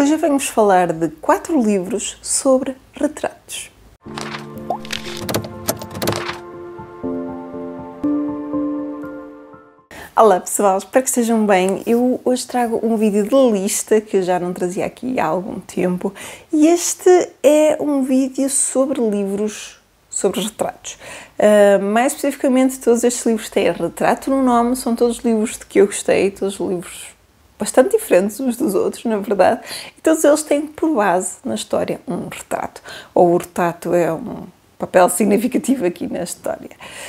Hoje venho-vos falar de 4 livros sobre retratos. Olá pessoal, espero que estejam bem. Eu hoje trago um vídeo de lista que eu já não trazia aqui há algum tempo e este é um vídeo sobre livros sobre retratos. Mais especificamente, todos estes livros têm retrato no nome, são todos livros de que eu gostei, todos livros bastante diferentes uns dos outros, na verdade, e todos eles têm por base na história um retrato, ou o retrato é um papel significativo aqui na história.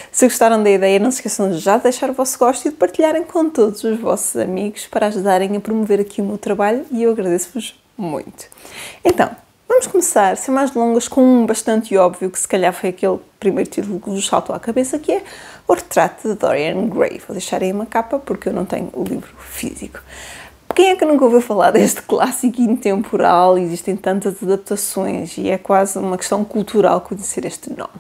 Se gostaram da ideia, não se esqueçam de já deixar o vosso gosto e de partilharem com todos os vossos amigos para ajudarem a promover aqui o meu trabalho e eu agradeço-vos muito. Então, vamos começar, sem mais delongas, com um bastante óbvio que se calhar foi aquele primeiro título que vos saltou à cabeça, que é O Retrato de Dorian Gray. Vou deixar aí uma capa porque eu não tenho o livro físico. Quem é que nunca ouviu falar deste clássico intemporal? Existem tantas adaptações e é quase uma questão cultural conhecer este nome.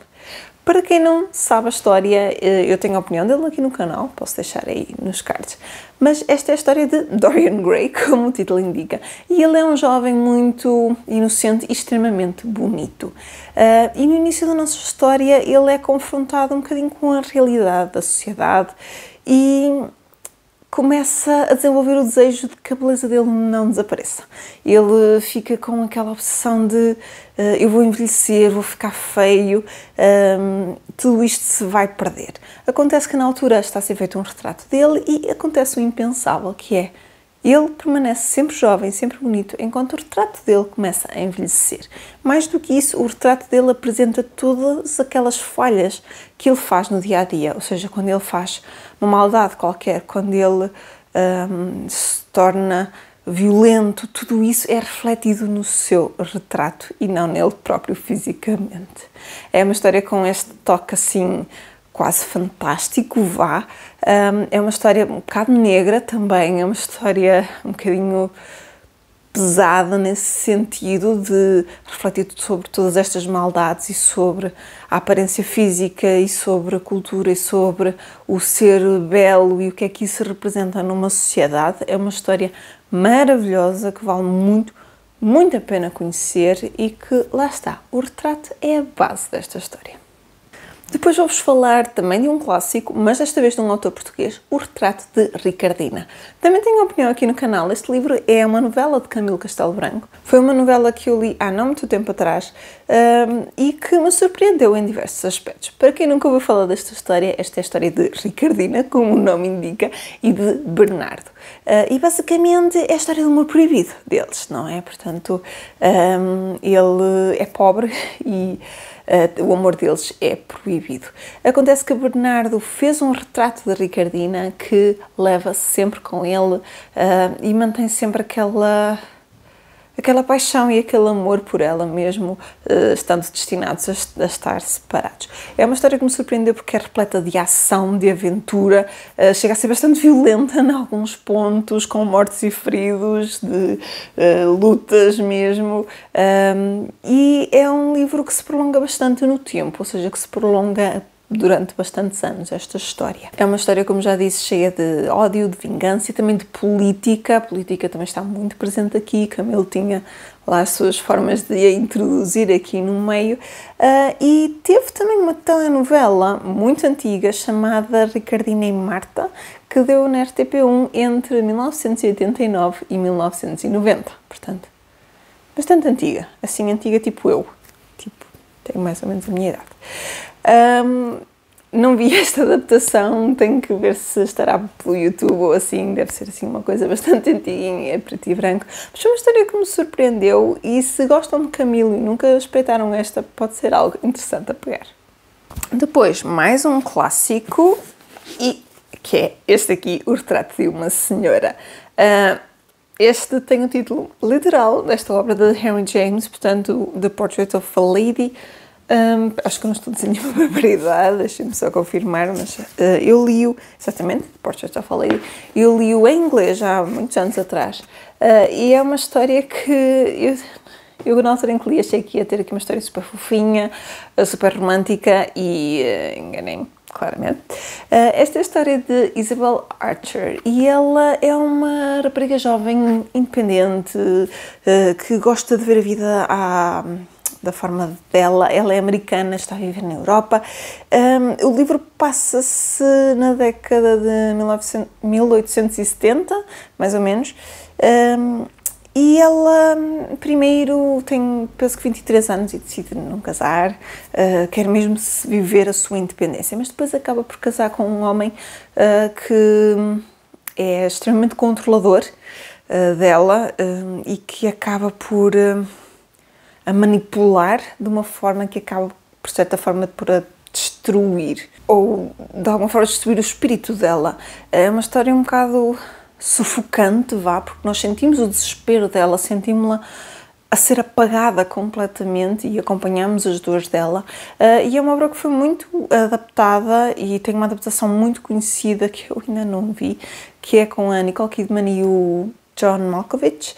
Para quem não sabe a história, eu tenho a opinião dele aqui no canal, posso deixar aí nos cards, mas esta é a história de Dorian Gray, como o título indica, e ele é um jovem muito inocente e extremamente bonito. E no início da nossa história ele é confrontado um bocadinho com a realidade da sociedade e começa a desenvolver o desejo de que a beleza dele não desapareça. Ele fica com aquela obsessão de eu vou envelhecer, vou ficar feio, tudo isto se vai perder. Acontece que na altura está a ser feito um retrato dele e acontece o impensável, que é ele permanece sempre jovem, sempre bonito, enquanto o retrato dele começa a envelhecer. Mais do que isso, o retrato dele apresenta todas aquelas falhas que ele faz no dia-a-dia, ou seja, quando ele faz uma maldade qualquer, quando ele se torna violento, tudo isso é refletido no seu retrato e não nele próprio fisicamente. É uma história com este toque assim quase fantástico, vá. É uma história um bocado negra também, é uma história um bocadinho pesada nesse sentido de refletir sobre todas estas maldades e sobre a aparência física e sobre a cultura e sobre o ser belo e o que é que isso representa numa sociedade. É uma história maravilhosa que vale muito a pena conhecer e que, lá está, o retrato é a base desta história. Depois vou-vos falar também de um clássico, mas desta vez de um autor português, O Retrato de Ricardina. Também tenho opinião aqui no canal. Este livro é uma novela de Camilo Castelo Branco. Foi uma novela que eu li há não muito tempo atrás e que me surpreendeu em diversos aspectos. Para quem nunca ouviu falar desta história, esta é a história de Ricardina, como o nome indica, e de Bernardo. E basicamente é a história do amor proibido deles, não é? Portanto, ele é pobre e o amor deles é proibido. Acontece que Bernardo fez um retrato de Ricardina que leva sempre com ele e mantém sempre aquela paixão e aquele amor por ela mesmo, estando destinados a estar separados. É uma história que me surpreendeu porque é repleta de ação, de aventura, chega a ser bastante violenta em alguns pontos, com mortes e feridos, de lutas mesmo, e é um livro que se prolonga bastante no tempo, ou seja, que se prolonga durante bastantes anos esta história. É uma história, como já disse, cheia de ódio, de vingança e também de política. A política também está muito presente aqui. Camilo tinha lá as suas formas de a introduzir aqui no meio. E teve também uma telenovela muito antiga chamada Ricardina e Marta, que deu na RTP1 entre 1989 e 1990. Portanto, bastante antiga. Assim, antiga tipo eu. Tipo, tenho mais ou menos a minha idade. Não vi esta adaptação, tenho que ver se estará pelo YouTube ou assim, deve ser assim uma coisa bastante antiguinha, é preto e branco, mas foi uma história que me surpreendeu e se gostam de Camilo e nunca espreitaram esta, pode ser algo interessante a pegar. Depois, mais um clássico, e que é este aqui, O Retrato de uma Senhora. Este tem o título literal desta obra de Henry James, portanto, The Portrait of a Lady. Acho que eu não estou dizendo nenhuma barbaridade, deixem-me só confirmar, mas eu li-o, exatamente, Portrait of a Lady, eu li-o em inglês já há muitos anos atrás, e é uma história que eu na altura em que li achei que ia ter aqui uma história super fofinha, super romântica e enganei-me claramente. Esta é a história de Isabel Archer e ela é uma rapariga jovem, independente, que gosta de ver a vida da forma dela. Ela é americana, está a viver na Europa. O livro passa-se na década de 1870, mais ou menos. E ela, primeiro, tem, penso que 23 anos e decide não casar, quer mesmo viver a sua independência, mas depois acaba por casar com um homem que é extremamente controlador dela e que acaba por a manipular de uma forma que acaba, por certa forma, por a destruir, ou de alguma forma destruir o espírito dela. É uma história um bocado sufocante, porque nós sentimos o desespero dela, sentimos-la a ser apagada completamente e acompanhamos as dores dela. E é uma obra que foi muito adaptada e tem uma adaptação muito conhecida que eu ainda não vi, que é com a Nicole Kidman e o John Malkovich.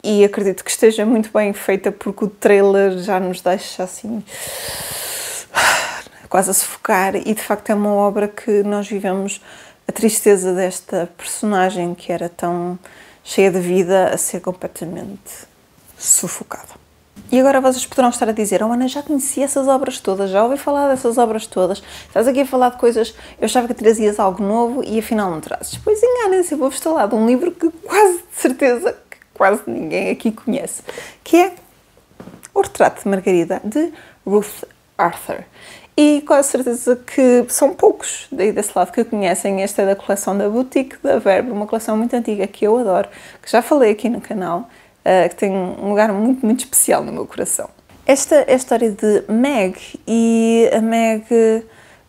E acredito que esteja muito bem feita porque o trailer já nos deixa assim quase a sufocar, e de facto é uma obra que nós vivemos a tristeza desta personagem que era tão cheia de vida a ser completamente sufocada. E agora vocês poderão estar a dizer: oh Ana, já conheci essas obras todas, já ouvi falar dessas obras todas, estás aqui a falar de coisas, eu achava que trazias algo novo e afinal não trazes. Pois enganem-se, eu vou-vos falar de um livro que quase de certeza que quase ninguém aqui conhece, que é O Retrato de Margarida, de Ruth Arthur. E quase certeza que são poucos daí desse lado que conhecem. Esta é da coleção da Boutique da Verbo, uma coleção muito antiga que eu adoro, que já falei aqui no canal, que tem um lugar muito, muito especial no meu coração. Esta é a história de Meg, e a Meg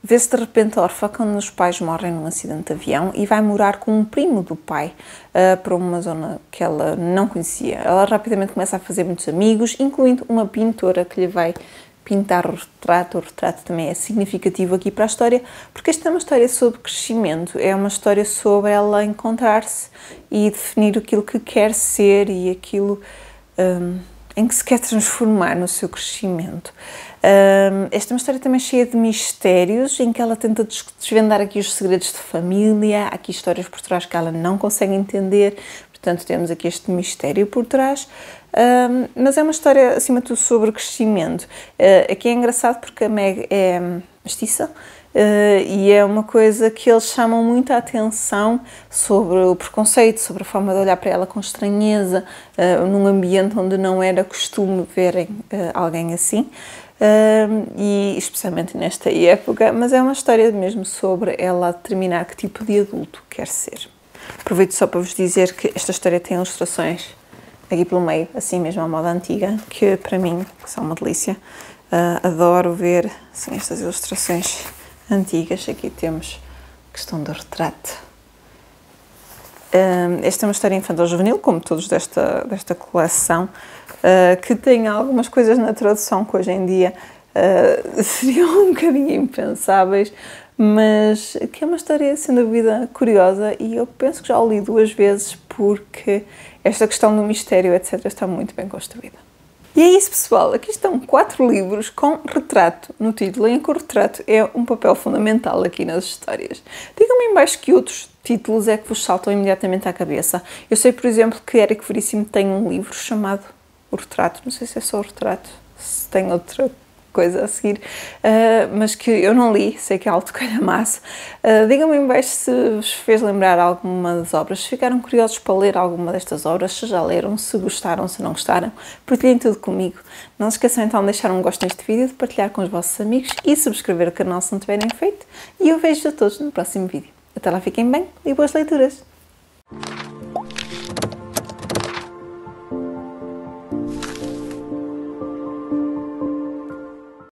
vê-se de repente órfã quando os pais morrem num acidente de avião e vai morar com um primo do pai para uma zona que ela não conhecia. Ela rapidamente começa a fazer muitos amigos, incluindo uma pintora que lhe vai pintar o retrato. O retrato também é significativo aqui para a história, porque esta é uma história sobre crescimento, é uma história sobre ela encontrar-se e definir aquilo que quer ser e aquilo em que se quer transformar no seu crescimento. Esta é uma história também cheia de mistérios, em que ela tenta desvendar aqui os segredos de família, há aqui histórias por trás que ela não consegue entender, portanto temos aqui este mistério por trás. Mas é uma história, acima de tudo, sobre crescimento. Aqui é engraçado porque a Meg é mestiça e é uma coisa que eles chamam muito a atenção sobre o preconceito, sobre a forma de olhar para ela com estranheza, num ambiente onde não era costume verem alguém assim. E especialmente nesta época, mas é uma história mesmo sobre ela determinar que tipo de adulto quer ser. Aproveito só para vos dizer que esta história tem ilustrações aqui pelo meio, assim mesmo à moda antiga, que para mim são uma delícia. Adoro ver assim, estas ilustrações antigas. Aqui temos a questão do retrato. Esta é uma história infantil-juvenil, como todos desta coleção, que tem algumas coisas na tradução que hoje em dia seriam um bocadinho impensáveis, mas que é uma história, sem dúvida, curiosa, e eu penso que já o li 2 vezes porque esta questão do mistério, etc., está muito bem construída. E é isso, pessoal. Aqui estão 4 livros com retrato no título, em que o retrato é um papel fundamental aqui nas histórias. Digam-me em baixo que outros títulos é que vos saltam imediatamente à cabeça. Eu sei, por exemplo, que Érico Veríssimo tem um livro chamado O Retrato. Não sei se é só o retrato, se tem outra coisa a seguir, mas que eu não li, sei que é Alto Calhamaço. Digam-me em baixo se vos fez lembrar alguma das obras, se ficaram curiosos para ler alguma destas obras, se já leram, se gostaram, se não gostaram, partilhem tudo comigo. Não se esqueçam então de deixar um gosto neste vídeo, de partilhar com os vossos amigos e subscrever o canal se não tiverem feito, e eu vejo-vos a todos no próximo vídeo. Até lá, fiquem bem e boas leituras!